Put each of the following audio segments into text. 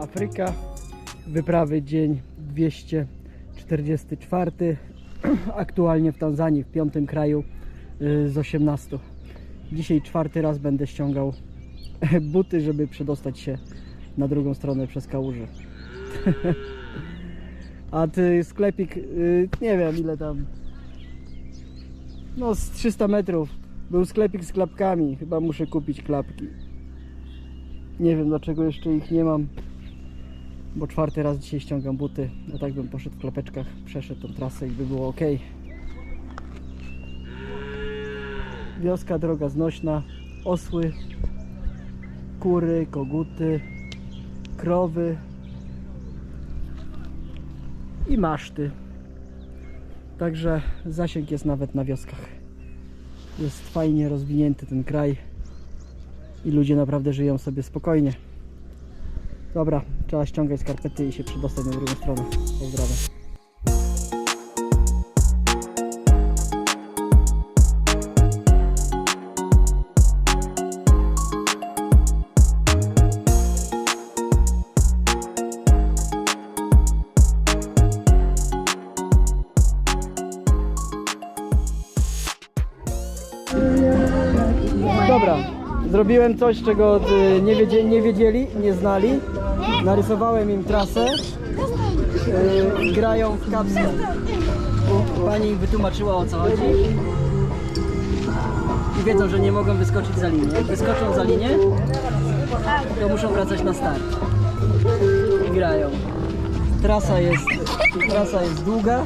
Afryka. Wyprawy dzień 244. Aktualnie w Tanzanii, w 5. kraju z 18. Dzisiaj 4. raz będę ściągał buty, żeby przedostać się na drugą stronę przez kałużę. A ty sklepik, nie wiem ile tam, no z 300 metrów był sklepik z klapkami. Chyba muszę kupić klapki. Nie wiem dlaczego jeszcze ich nie mam, bo 4. raz dzisiaj ściągam buty. No tak bym poszedł w klapeczkach, przeszedł tą trasę i by było ok. Wioska, droga znośna, osły, kury, koguty, krowy i maszty. Także zasięg jest nawet na wioskach. Jest fajnie rozwinięty ten kraj i ludzie naprawdę żyją sobie spokojnie. Dobra, trzeba ściągać skarpety i się przedostać na drugą stronę. Pozdrawiam. Dobra, zrobiłem coś, czego nie wiedzieli, nie znali. Narysowałem im trasę. Grają w kapsle. Pani im wytłumaczyła, o co chodzi. I wiedzą, że nie mogą wyskoczyć za linię. Jak wyskoczą za linię, to muszą wracać na start. I grają. Trasa jest długa.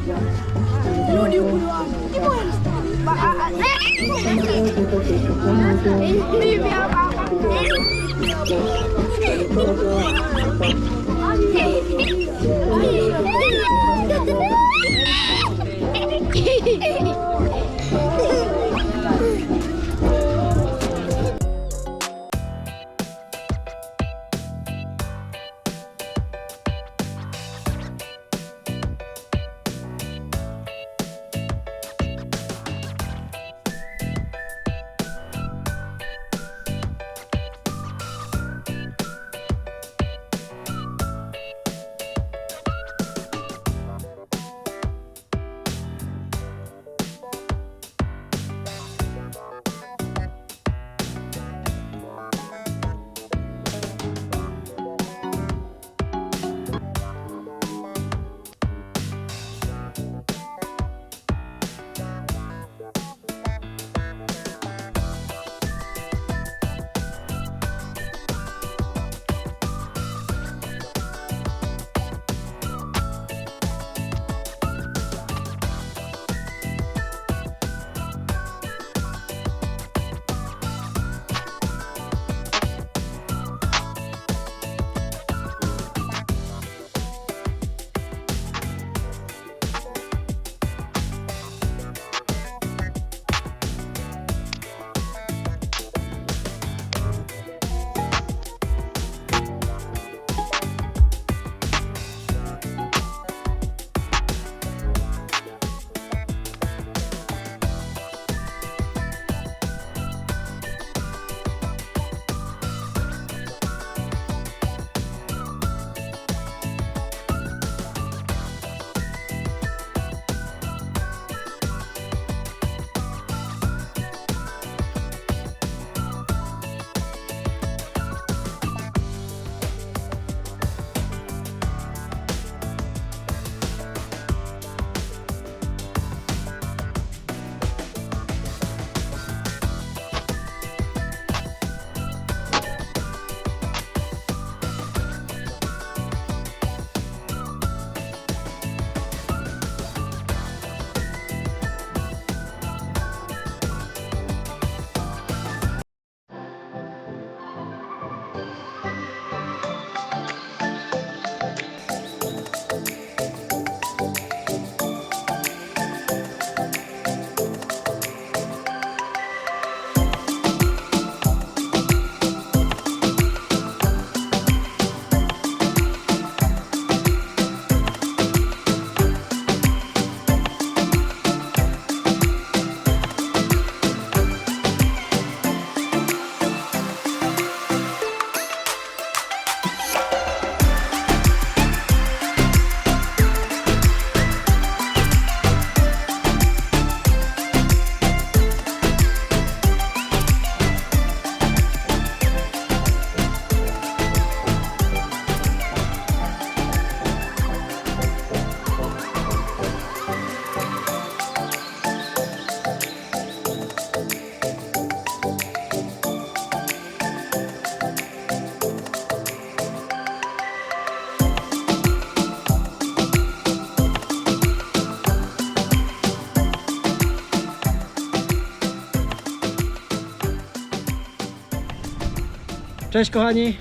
Cześć kochani,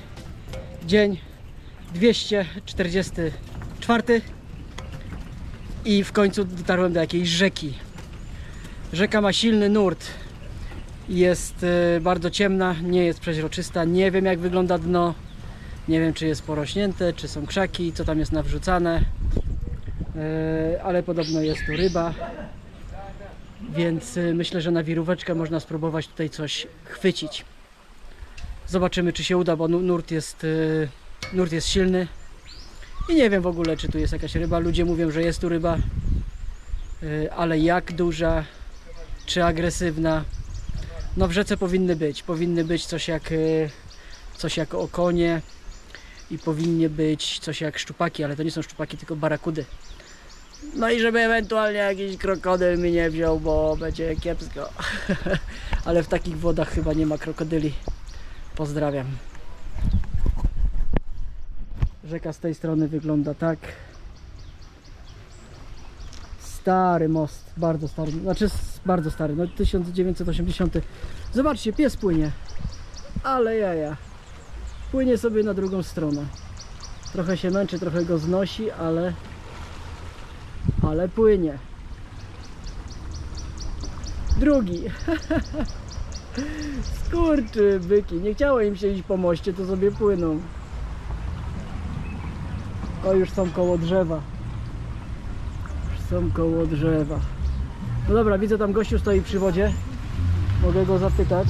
dzień 244 i w końcu dotarłem do jakiejś rzeki. Rzeka ma silny nurt, jest bardzo ciemna, nie jest przeźroczysta, nie wiem jak wygląda dno, nie wiem czy jest porośnięte, czy są krzaki, co tam jest nawrzucane, ale podobno jest tu ryba, więc myślę, że na wiróweczkę można spróbować tutaj coś chwycić. Zobaczymy czy się uda, bo nurt jest silny i nie wiem w ogóle czy tu jest jakaś ryba. Ludzie mówią, że jest tu ryba, ale jak duża, czy agresywna? No w rzece powinny być coś jak okonie i powinny być coś jak szczupaki, ale to nie są szczupaki, tylko barakudy. No i żeby ewentualnie jakiś krokodyl mi nie wziął, bo będzie kiepsko. Ale w takich wodach chyba nie ma krokodyli. Pozdrawiam. Rzeka z tej strony wygląda tak. Stary most, bardzo stary, znaczy bardzo stary, no 1980. Zobaczcie, pies płynie. Ale jaja. Płynie sobie na drugą stronę. Trochę się męczy, trochę go znosi, ale płynie. Drugi. Skurczy byki, nie chciało im się iść po moście, to sobie płyną. O, już są koło drzewa. Są koło drzewa. No dobra, widzę tam gościu stoi przy wodzie. Mogę go zapytać.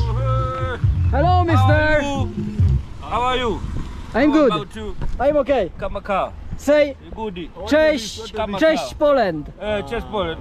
Hello mister! How are you? I'm good. How about you? I'm okay. Kamaka. Say Goody. cześć, Kamaka. cześć Poland. Cześć Poland.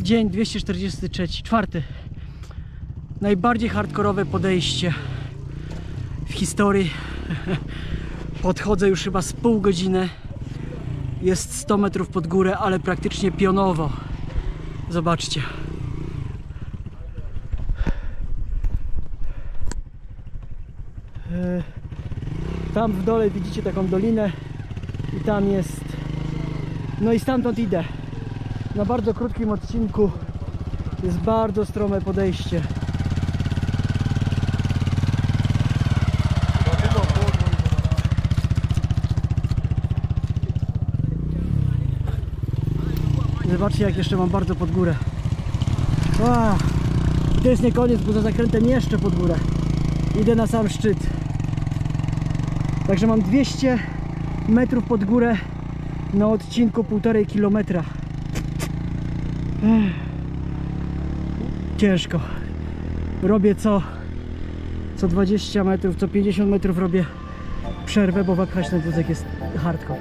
Dzień 244. Najbardziej hardkorowe podejście w historii. Podchodzę już chyba z pół godziny. Jest 100 metrów pod górę, ale praktycznie pionowo. Zobaczcie. Tam w dole widzicie taką dolinę i tam jest, no i stamtąd idę. Na bardzo krótkim odcinku jest bardzo strome podejście. Zobaczcie jak jeszcze mam bardzo pod górę. I to jest nie koniec, bo za zakrętem jeszcze pod górę. Idę na sam szczyt. Także mam 200 metrów pod górę na odcinku 1,5 kilometra. Ciężko. Robię co 20 metrów, co 50 metrów robię przerwę, bo wepchać ten wózek jest hardcore.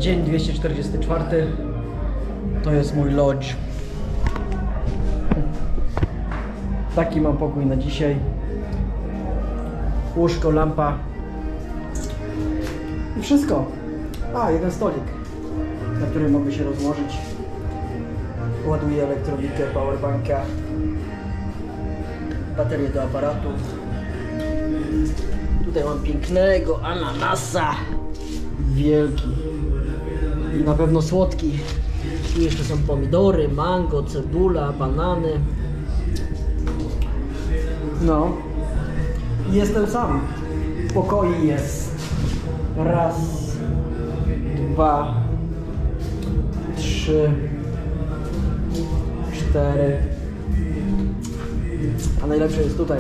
Dzień 244. To jest mój lodge. Taki mam pokój na dzisiaj. Łóżko, lampa i wszystko. A, jeden stolik, na którym mogę się rozłożyć. Ładuję elektronikę, powerbanka, baterię do aparatu. Tutaj mam pięknego ananasa. Wielki. I na pewno słodki. Tu jeszcze są pomidory, mango, cebula, banany. No. I jestem sam. Pokoi jest. Raz, dwa, trzy, cztery. A najlepsze jest tutaj.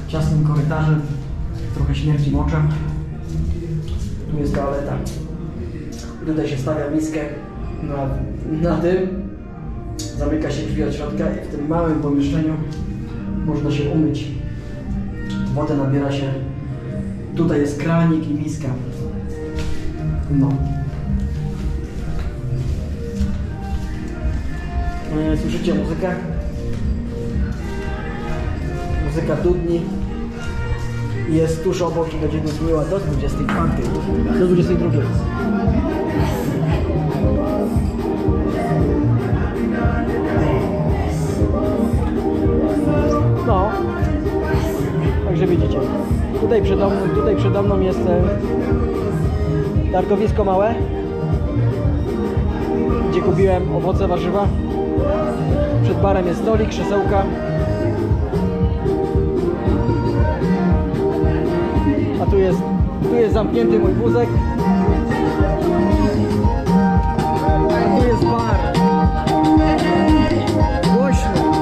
Ciasnym korytarzem. Trochę śmierdzi moczem. Tu jest toaleta. Tutaj się stawia miskę na tym. Zamyka się drzwi od środka i w tym małym pomieszczeniu można się umyć. Wodę nabiera się. Tutaj jest kranik i miska. No. Słyszycie muzykę? Muzyka dudni. Jest tuż obok i będzie dudniła do 24. Do 22. No. Także widzicie. Tutaj przede mną jest targowisko małe, gdzie kupiłem owoce, warzywa. Przed barem jest stolik, krzesełka. A tu jest zamknięty mój wózek. A tu jest bar. Głośno.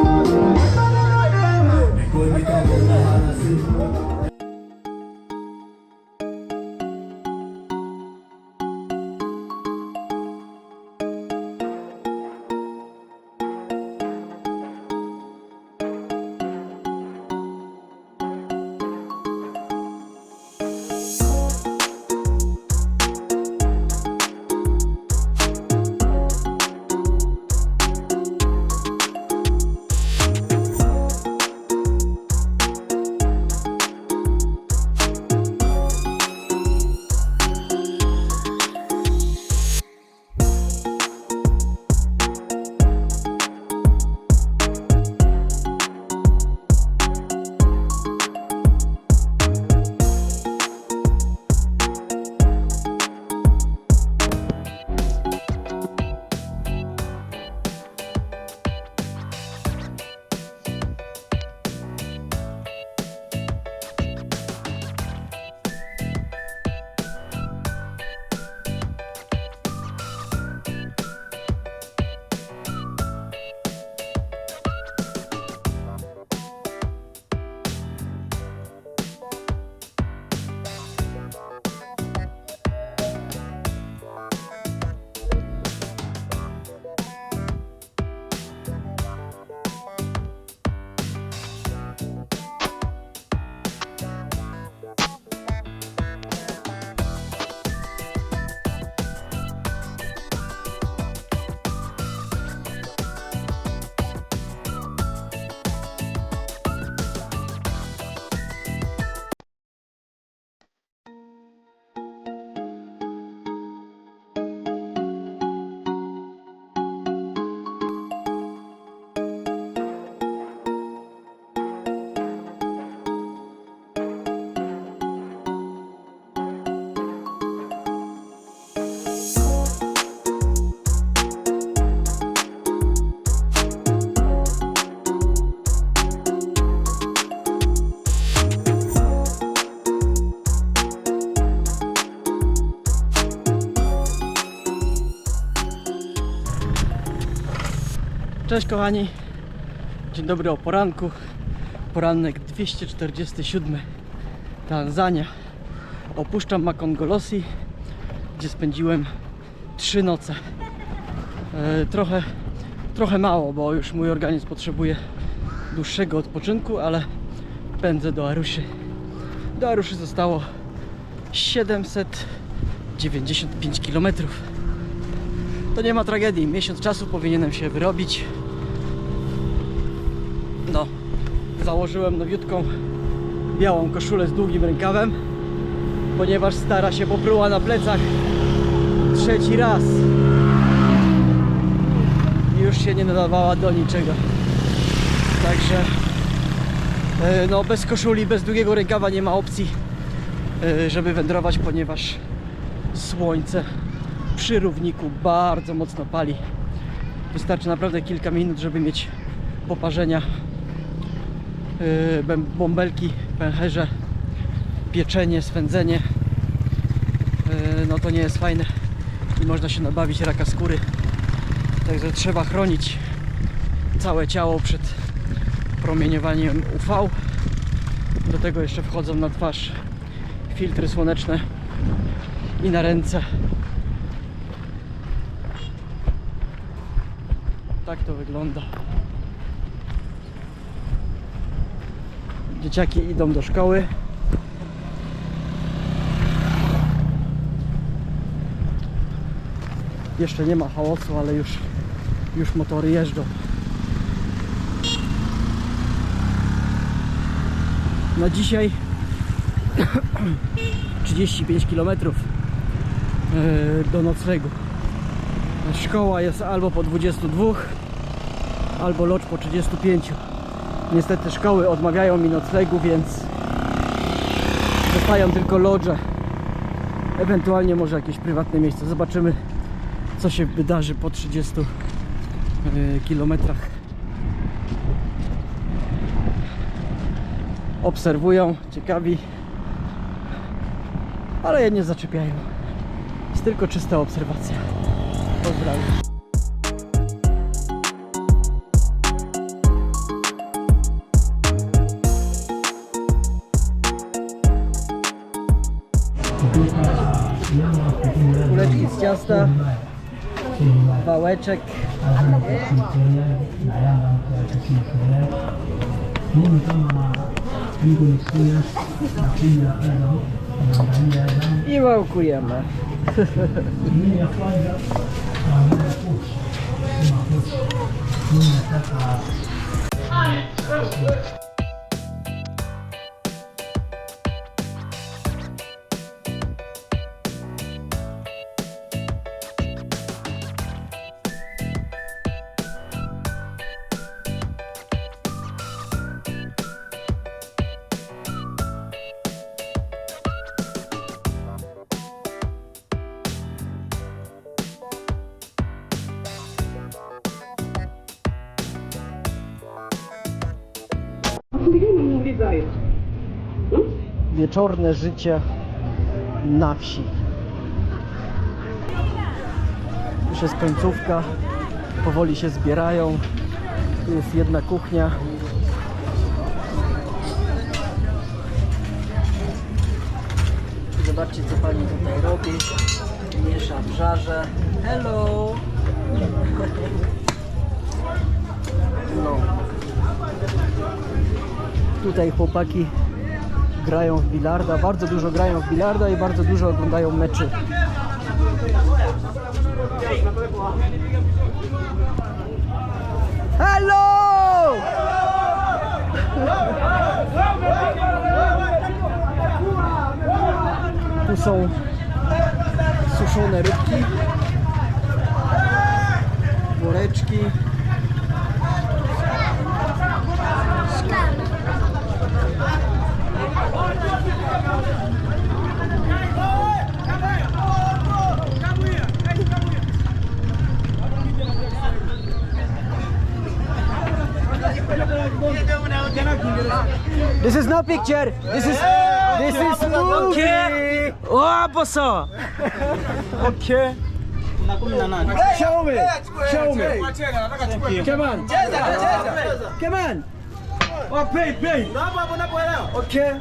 Cześć kochani, dzień dobry o poranku. Poranek 247, Tanzania. Opuszczam Makongolosi, gdzie spędziłem 3 noce. Trochę mało, bo już mój organizm potrzebuje dłuższego odpoczynku, ale pędzę do Aruszy. Do Aruszy zostało 700 95 km. To nie ma tragedii, miesiąc czasu powinienem się wyrobić. No, założyłem nowiutką białą koszulę z długim rękawem, ponieważ stara się popruła na plecach trzeci raz i już się nie nadawała do niczego. Także no, bez koszuli, bez długiego rękawa nie ma opcji, żeby wędrować, ponieważ słońce przy równiku bardzo mocno pali. Wystarczy naprawdę kilka minut, żeby mieć poparzenia, bąbelki, pęcherze, pieczenie, swędzenie. No to nie jest fajne i można się nabawić raka skóry. Także trzeba chronić całe ciało przed promieniowaniem UV. Do tego jeszcze wchodzą na twarz filtry słoneczne i na ręce. Tak to wygląda. Dzieciaki idą do szkoły. Jeszcze nie ma hałasu, ale już motory jeżdżą. Na dzisiaj 35 km do noclegu. Szkoła jest albo po 22, albo lodż po 35. Niestety szkoły odmawiają mi noclegu, więc zostają tylko lodże. Ewentualnie może jakieś prywatne miejsce. Zobaczymy, co się wydarzy po 30 kilometrach. Obserwują, ciekawi, ale je nie zaczepiają. Jest tylko czysta obserwacja. Pozdrawiam. Kuleczki z ciasta, wałeczek. I wałkujemy. Wieczorne życie na wsi. Już jest końcówka, powoli się zbierają. Tu jest jedna kuchnia. Zobaczcie, co pani tutaj robi. Miesza w żarze. Hello! No. Tutaj chłopaki grają w bilarda, bardzo dużo grają w bilarda i bardzo dużo oglądają meczy. Hello! Tu są suszone rybki, woreczki. This is no picture. This is movie. Okay. Oh, bossa. Okay. Show me. Show me. Come on. Come on. Oh, pay. Okay.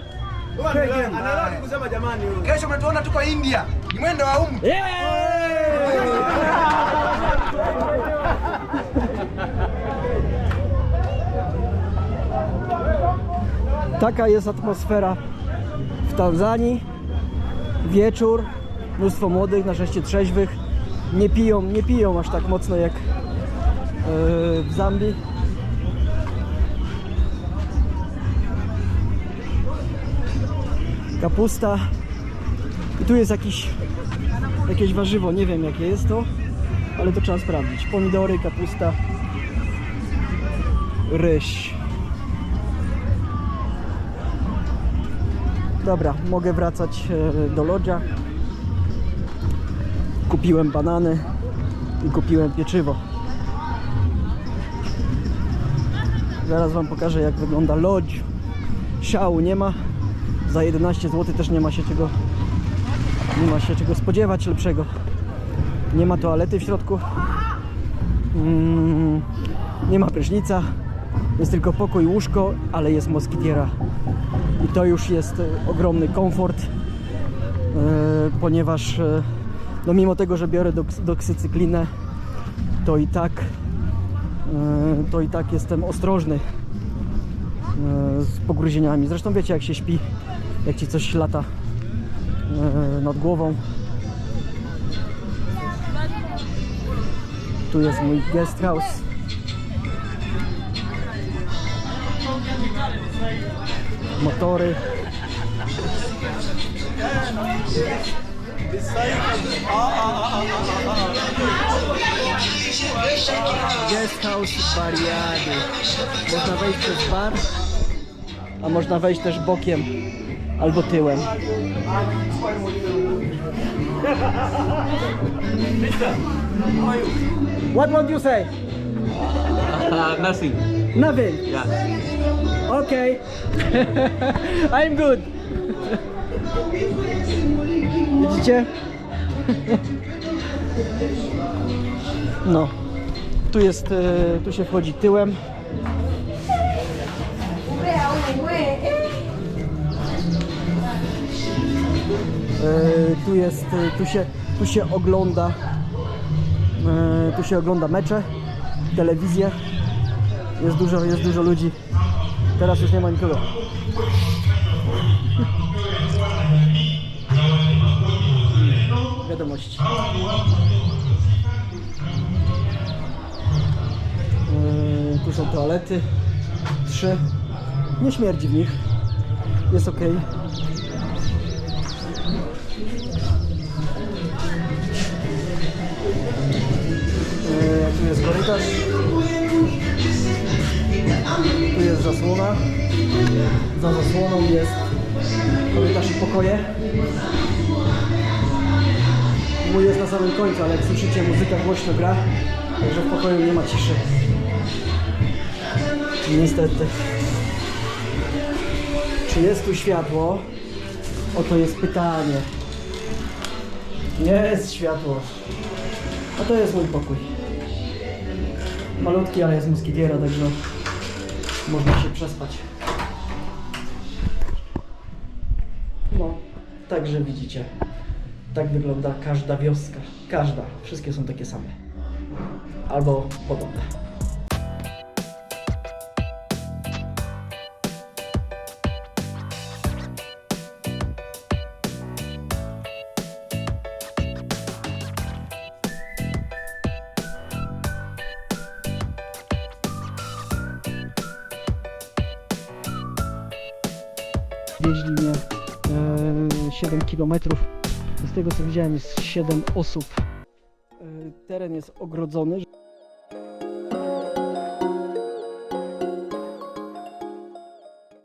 Kesho mnatuona tuko India. Ni mwendo wa umu. Taka jest atmosfera w Tanzanii. Wieczór, mnóstwo młodych, na szczęście trzeźwych. Nie piją aż tak mocno jak w Zambii. Kapusta. I tu jest jakieś warzywo, nie wiem jakie jest to, ale to trzeba sprawdzić. Pomidory, kapusta, ryż. Dobra, mogę wracać do lodża. Kupiłem banany i kupiłem pieczywo. Zaraz wam pokażę, jak wygląda lodź. Szału nie ma. Za 11 zł też nie ma się czego spodziewać lepszego. Nie ma toalety w środku. Nie ma prysznica. Jest tylko pokój, łóżko, ale jest moskitiera. I to już jest ogromny komfort, ponieważ no mimo tego, że biorę doksycyklinę, to i tak jestem ostrożny z pogryzieniami. Zresztą wiecie, jak się śpi, jak ci coś lata nad głową. Tu jest mój guest house. Motory. Guest house Bariady. Można wejść przez bar, a można wejść też bokiem albo tyłem. What would you say? Nothing. Nothing. Yeah. Okay. I'm good. Widzicie? No. Tu się wchodzi tyłem. Tu się ogląda mecze, telewizję. Jest dużo ludzi. Teraz już nie ma nikogo. Wiadomości. Tu są toalety. 3. Nie śmierdzi w nich. Jest ok. Tu jest korytarz. Tu jest zasłona. Za zasłoną jest korytarz i pokoje. Mój jest na samym końcu, ale jak słyszycie, muzyka głośno gra, także w pokoju nie ma ciszy. Niestety. Czy jest tu światło? Oto jest pytanie. Jest światło. A to jest mój pokój. Malutki, ale jest moskitiera, także można się przespać. No, także widzicie. Tak wygląda każda wioska. Każda. Wszystkie są takie same. Albo podobne. Wieźli mnie 7 km. Z tego co widziałem, jest 7 osób. Teren jest ogrodzony.